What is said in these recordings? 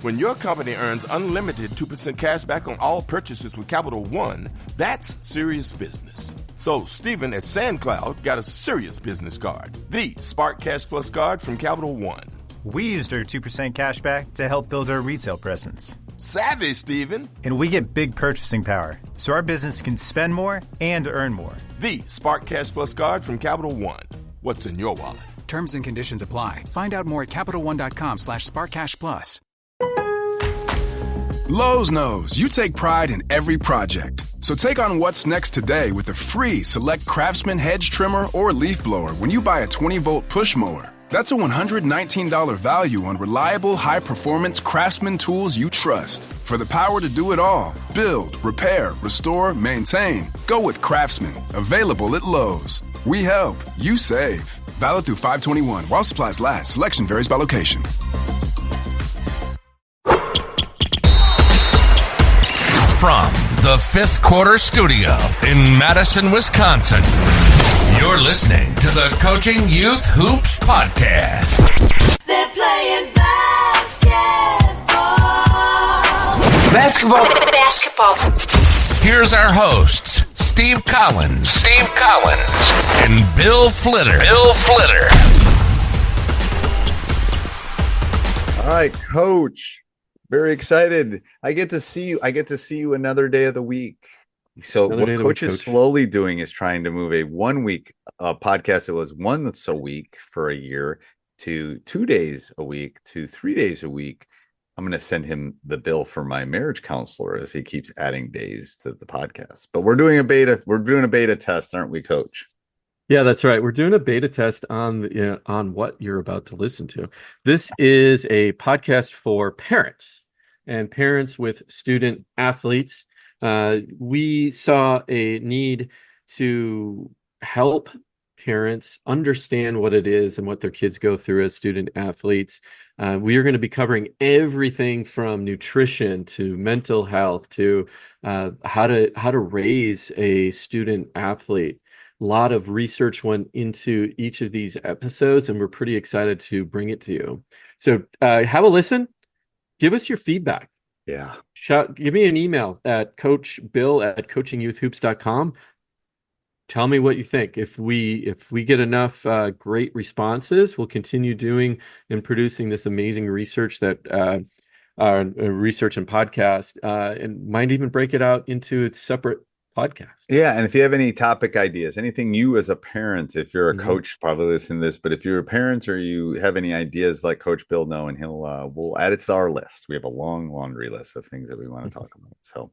When your company earns unlimited 2% cash back on all purchases with Capital One, that's serious business. So Stephen at SandCloud got a serious business card, the Spark Cash Plus card from Capital One. We used our 2% cash back to help build our retail presence. Savvy, Stephen. And we get big purchasing power, so our business can spend more and earn more. The Spark Cash Plus card from Capital One. What's in your wallet? Terms and conditions apply. Find out more at CapitalOne.com/SparkCashPlus. Lowe's knows you take pride in every project. So take on what's next today with a free Select Craftsman hedge trimmer or leaf blower when you buy a 20-volt push mower. That's a $119 value on reliable, high-performance Craftsman tools you trust. For the power to do it all, build, repair, restore, maintain, go with Craftsman. Available at Lowe's. We help. You save. Valid through 5/21 while supplies last. Selection varies by location. From the Fifth Quarter Studio in Madison, Wisconsin, you're listening to the Coaching Youth Hoops Podcast. They're playing basketball. Here's our hosts, Steve Collins, and Bill Flitter. All right, Coach. Very excited. I get to see you another day of the week. So what Coach is slowly doing is trying to move a 1 week podcast that was once a week for a year to 2 days a week to 3 days a week. I'm going to send him the bill for my marriage counselor as he keeps adding days to the podcast. But we're doing a beta test, aren't we, Coach? Yeah, that's right. We're doing a beta test on what you're about to listen to. This is a podcast for parents and parents with student athletes. We saw a need to help parents understand what it is and what their kids go through as student athletes. We are going to be covering everything from nutrition to mental health to how to raise a student athlete. A lot of research went into each of these episodes, and we're pretty excited to bring it to you. So have a listen. Give us your feedback. Yeah. Give me an email at coachbill@coachingyouthhoops.com. Tell me what you think. If we get enough great responses, we'll continue doing and producing this amazing research that research and podcast, and might even break it out into its separate podcast. Yeah, and if you have any topic ideas, anything you as a parent, if you're a coach, probably listen to this, but if you're a parent or you have any ideas, let Coach Bill know, and we'll add it to our list. We have a long laundry list of things that we want to talk about. So,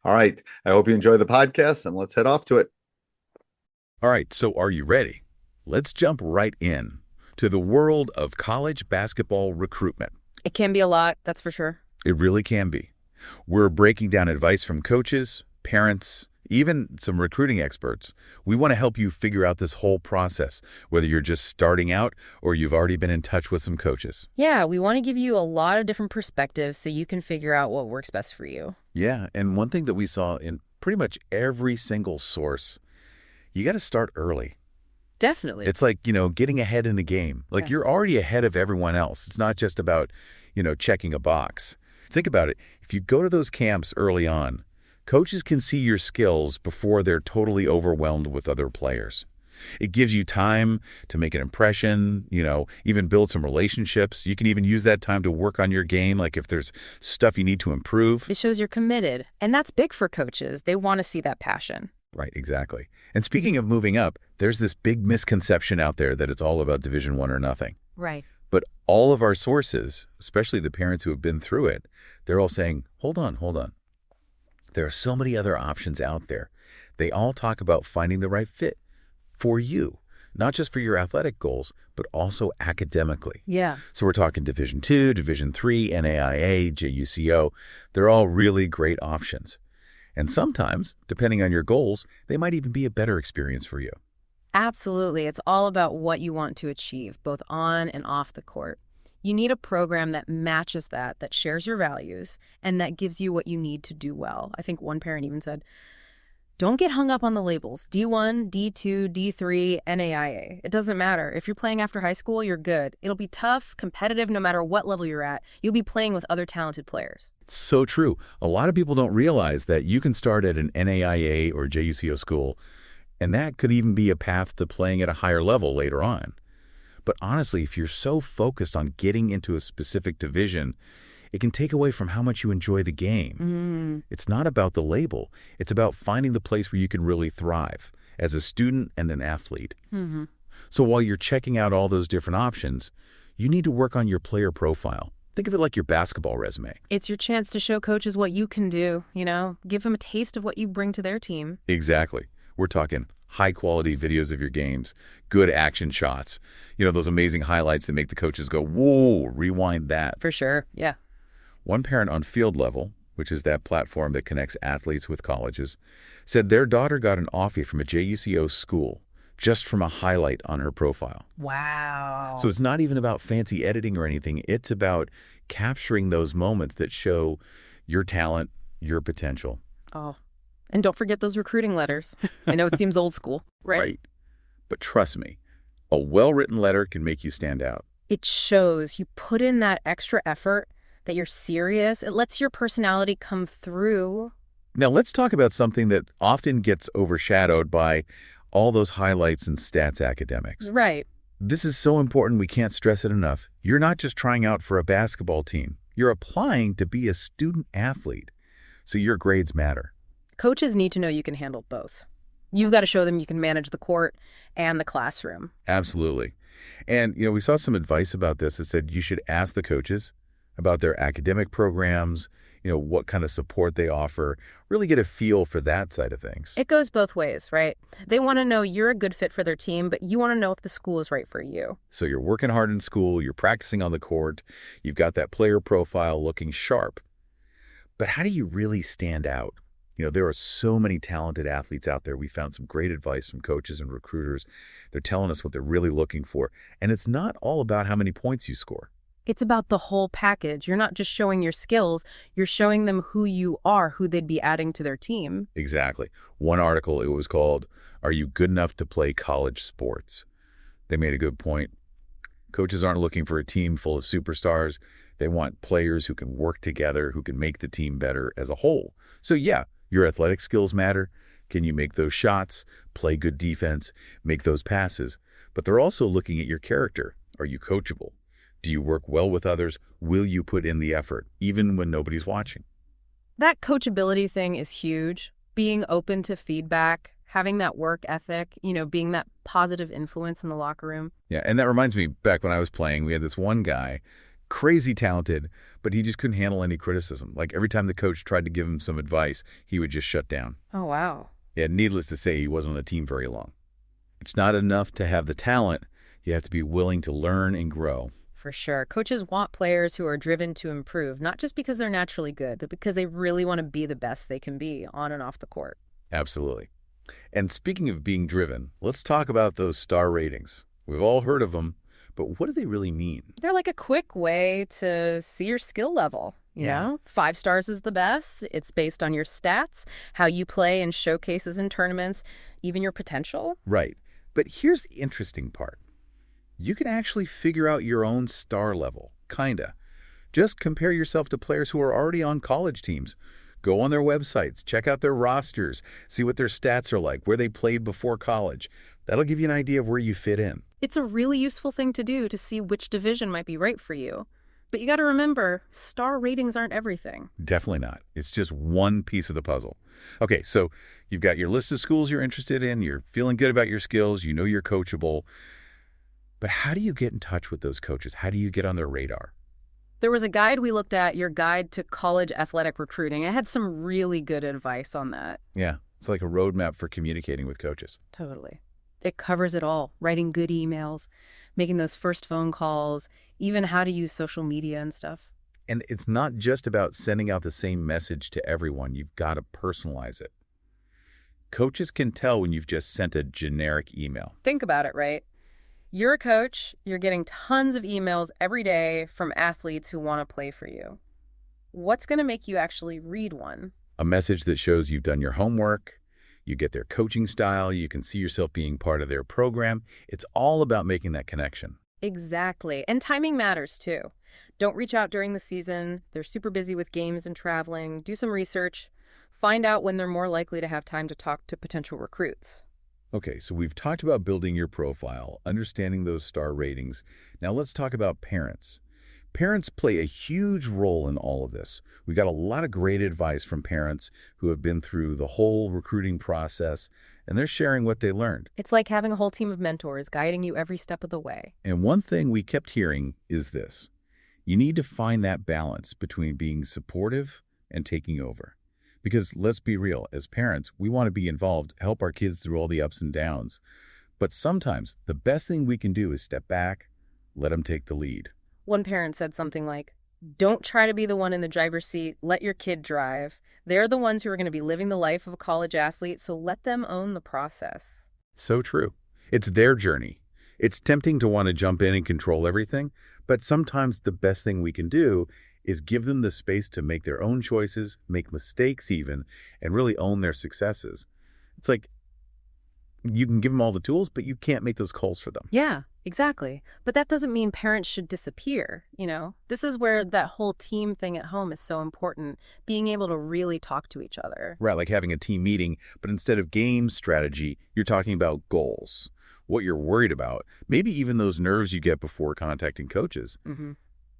all right, I hope you enjoy the podcast, and let's head off to it. All right, so are you ready? Let's jump right in to the world of college basketball recruitment. It can be a lot, that's for sure. It really can be. We're breaking down advice from coaches, parents, even some recruiting experts. We want to help you figure out this whole process, whether you're just starting out or you've already been in touch with some coaches. Yeah, we want to give you a lot of different perspectives so you can figure out what works best for you. Yeah, and one thing that we saw in pretty much every single source, you got to start early. Definitely. It's like, getting ahead in the game. Like you're already ahead of everyone else. It's not just about, checking a box. Think about it. If you go to those camps early on, coaches can see your skills before they're totally overwhelmed with other players. It gives you time to make an impression, even build some relationships. You can even use that time to work on your game, like if there's stuff you need to improve. It shows you're committed, and that's big for coaches. They want to see that passion. Right, exactly. And speaking of moving up, there's this big misconception out there that it's all about Division I or nothing. Right. But all of our sources, especially the parents who have been through it, they're all saying, hold on. There are so many other options out there. They all talk about finding the right fit for you, not just for your athletic goals, but also academically. Yeah. So we're talking Division II, Division III, NAIA, JUCO. They're all really great options. And sometimes, depending on your goals, they might even be a better experience for you. Absolutely. It's all about what you want to achieve, both on and off the court. You need a program that matches that shares your values, and that gives you what you need to do well. I think one parent even said, Don't get hung up on the labels. D1, D2, D3, NAIA. It doesn't matter. If you're playing after high school, you're good. It'll be tough, competitive, no matter what level you're at. You'll be playing with other talented players. It's so true. A lot of people don't realize that you can start at an NAIA or JUCO school, and that could even be a path to playing at a higher level later on. But honestly, if you're so focused on getting into a specific division, it can take away from how much you enjoy the game. It's not about the label. It's about finding the place where you can really thrive as a student and an athlete. So while you're checking out all those different options, you need to work on your player profile. Think of it like your basketball resume. It's your chance to show coaches what you can do, give them a taste of what you bring to their team. Exactly. We're talking high-quality videos of your games, good action shots, those amazing highlights that make the coaches go, whoa, rewind that. For sure, yeah. One parent on Field Level, which is that platform that connects athletes with colleges, said their daughter got an offer from a JUCO school just from a highlight on her profile. Wow. So it's not even about fancy editing or anything. It's about capturing those moments that show your talent, your potential. Oh, and don't forget those recruiting letters. I know it seems old school, right? Right. But trust me, a well-written letter can make you stand out. It shows you put in that extra effort, that you're serious. It lets your personality come through. Now, let's talk about something that often gets overshadowed by all those highlights and stats academics. Right. This is so important, we can't stress it enough. You're not just trying out for a basketball team. You're applying to be a student athlete. So your grades matter. Coaches need to know you can handle both. You've got to show them you can manage the court and the classroom. Absolutely. And, we saw some advice about this that said you should ask the coaches about their academic programs, what kind of support they offer, really get a feel for that side of things. It goes both ways, right? They want to know you're a good fit for their team, but you want to know if the school is right for you. So you're working hard in school, you're practicing on the court, you've got that player profile looking sharp. But how do you really stand out? There are so many talented athletes out there. We found some great advice from coaches and recruiters. They're telling us what they're really looking for. And it's not all about how many points you score. It's about the whole package. You're not just showing your skills, you're showing them who you are, who they'd be adding to their team. Exactly. One article, it was called, "Are You Good Enough to Play College Sports?" They made a good point. Coaches aren't looking for a team full of superstars. They want players who can work together, who can make the team better as a whole. So yeah, your athletic skills matter. Can you make those shots, play good defense, make those passes? But they're also looking at your character. Are you coachable? Do you work well with others? Will you put in the effort, even when nobody's watching? That coachability thing is huge. Being open to feedback, having that work ethic, being that positive influence in the locker room. Yeah, and that reminds me, back when I was playing, we had this one guy, crazy talented, but he just couldn't handle any criticism. Like every time the coach tried to give him some advice, he would just shut down. Oh, wow. Yeah, needless to say, he wasn't on the team very long. It's not enough to have the talent. You have to be willing to learn and grow. For sure. Coaches want players who are driven to improve, not just because they're naturally good, but because they really want to be the best they can be on and off the court. Absolutely. And speaking of being driven, let's talk about those star ratings. We've all heard of them, but what do they really mean? They're like a quick way to see your skill level. You know, 5 stars is the best. It's based on your stats, how you play in showcases and tournaments, even your potential. Right. But here's the interesting part. You can actually figure out your own star level, kinda. Just compare yourself to players who are already on college teams. Go on their websites, check out their rosters, see what their stats are like, where they played before college. That'll give you an idea of where you fit in. It's a really useful thing to do to see which division might be right for you. But you got to remember, star ratings aren't everything. Definitely not. It's just one piece of the puzzle. Okay, so you've got your list of schools you're interested in, you're feeling good about your skills, you know you're coachable. But how do you get in touch with those coaches? How do you get on their radar? There was a guide we looked at, your guide to college athletic recruiting. It had some really good advice on that. Yeah, it's like a roadmap for communicating with coaches. Totally. It covers it all. Writing good emails, making those first phone calls, even how to use social media and stuff. And it's not just about sending out the same message to everyone. You've got to personalize it. Coaches can tell when you've just sent a generic email. Think about it, right? You're a coach, you're getting tons of emails every day from athletes who want to play for you. What's going to make you actually read one? A message that shows you've done your homework, You get their coaching style. You can see yourself being part of their program. It's all about making that connection. Exactly. And timing matters too. Don't reach out during the season. They're super busy with games and traveling. Do some research. Find out when they're more likely to have time to talk to potential recruits. Okay, so we've talked about building your profile, understanding those star ratings. Now let's talk about parents. Parents play a huge role in all of this. We got a lot of great advice from parents who have been through the whole recruiting process, and they're sharing what they learned. It's like having a whole team of mentors guiding you every step of the way. And one thing we kept hearing is this. You need to find that balance between being supportive and taking over. Because let's be real, as parents, we want to be involved, help our kids through all the ups and downs. But sometimes the best thing we can do is step back, let them take the lead. One parent said something like, don't try to be the one in the driver's seat, let your kid drive. They're the ones who are going to be living the life of a college athlete, so let them own the process. So true. It's their journey. It's tempting to want to jump in and control everything, but sometimes the best thing we can do is give them the space to make their own choices, make mistakes even, and really own their successes. It's like you can give them all the tools, but you can't make those calls for them. Yeah, exactly. But that doesn't mean parents should disappear, This is where that whole team thing at home is so important, being able to really talk to each other. Right, like having a team meeting, but instead of game strategy, you're talking about goals, what you're worried about, maybe even those nerves you get before contacting coaches. Mm-hmm.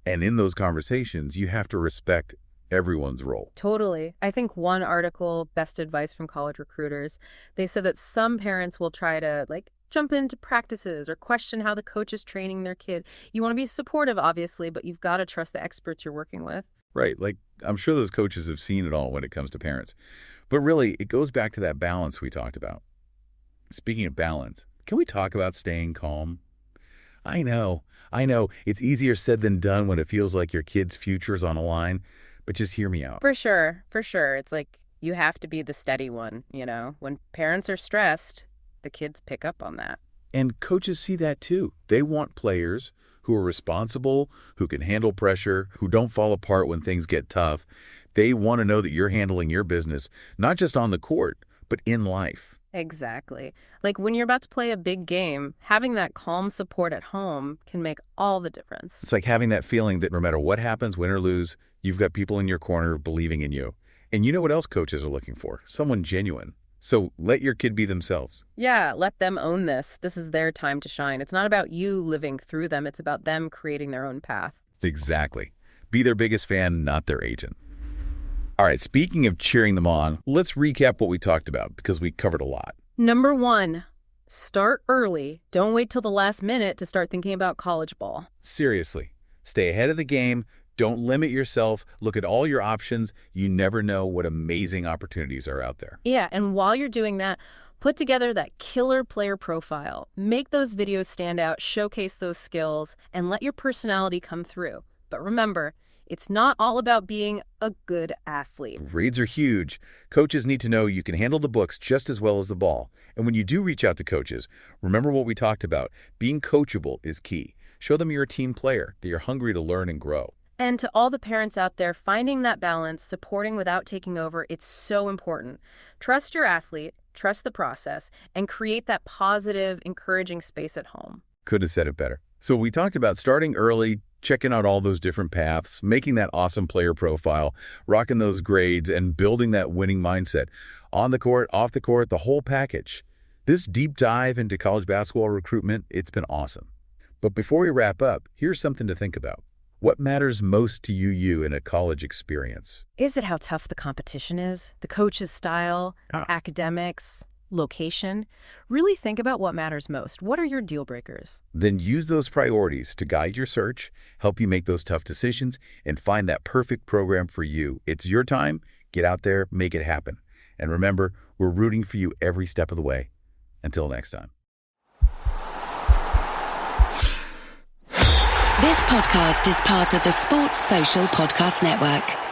And in those conversations, you have to respect everyone's role. Totally. I think one article, Best Advice from College Recruiters, they said that some parents will try to jump into practices or question how the coach is training their kid. You want to be supportive, obviously, but you've got to trust the experts you're working with. Right. I'm sure those coaches have seen it all when it comes to parents. But really, it goes back to that balance we talked about. Speaking of balance, can we talk about staying calm? I know. It's easier said than done when it feels like your kid's future's on a line, but just hear me out. For sure. It's like you have to be the steady one, When parents are stressed, the kids pick up on that. And coaches see that too. They want players who are responsible, who can handle pressure, who don't fall apart when things get tough. They want to know that you're handling your business, not just on the court, but in life. Exactly. Like when you're about to play a big game, having that calm support at home can make all the difference. It's like having that feeling that no matter what happens, win or lose, you've got people in your corner believing in you. And you know what else coaches are looking for? Someone genuine. So let your kid be themselves. Yeah, let them own this. This is their time to shine. It's not about you living through them. It's about them creating their own path. Exactly. Be their biggest fan, not their agent. All right, speaking of cheering them on, let's recap what we talked about because we covered a lot. Number 1, start early. Don't wait till the last minute to start thinking about college ball. Seriously, stay ahead of the game. Don't limit yourself. Look at all your options. You never know what amazing opportunities are out there. Yeah, and while you're doing that, put together that killer player profile. Make those videos stand out, showcase those skills, and let your personality come through. But remember, it's not all about being a good athlete. Grades are huge. Coaches need to know you can handle the books just as well as the ball. And when you do reach out to coaches, remember what we talked about. Being coachable is key. Show them you're a team player, that you're hungry to learn and grow. And to all the parents out there, finding that balance, supporting without taking over, it's so important. Trust your athlete, trust the process, and create that positive, encouraging space at home. Couldn't have said it better. So we talked about starting early, checking out all those different paths, making that awesome player profile, rocking those grades, and building that winning mindset. On the court, off the court, the whole package. This deep dive into college basketball recruitment, it's been awesome. But before we wrap up, here's something to think about. What matters most to you in a college experience? Is it how tough the competition is? The coach's style? Academics? Location? Really think about what matters most. What are your deal breakers? Then use those priorities to guide your search, help you make those tough decisions, and find that perfect program for you. It's your time. Get out there, make it happen. And remember, we're rooting for you every step of the way. Until next time. This podcast is part of the Sports Social Podcast Network.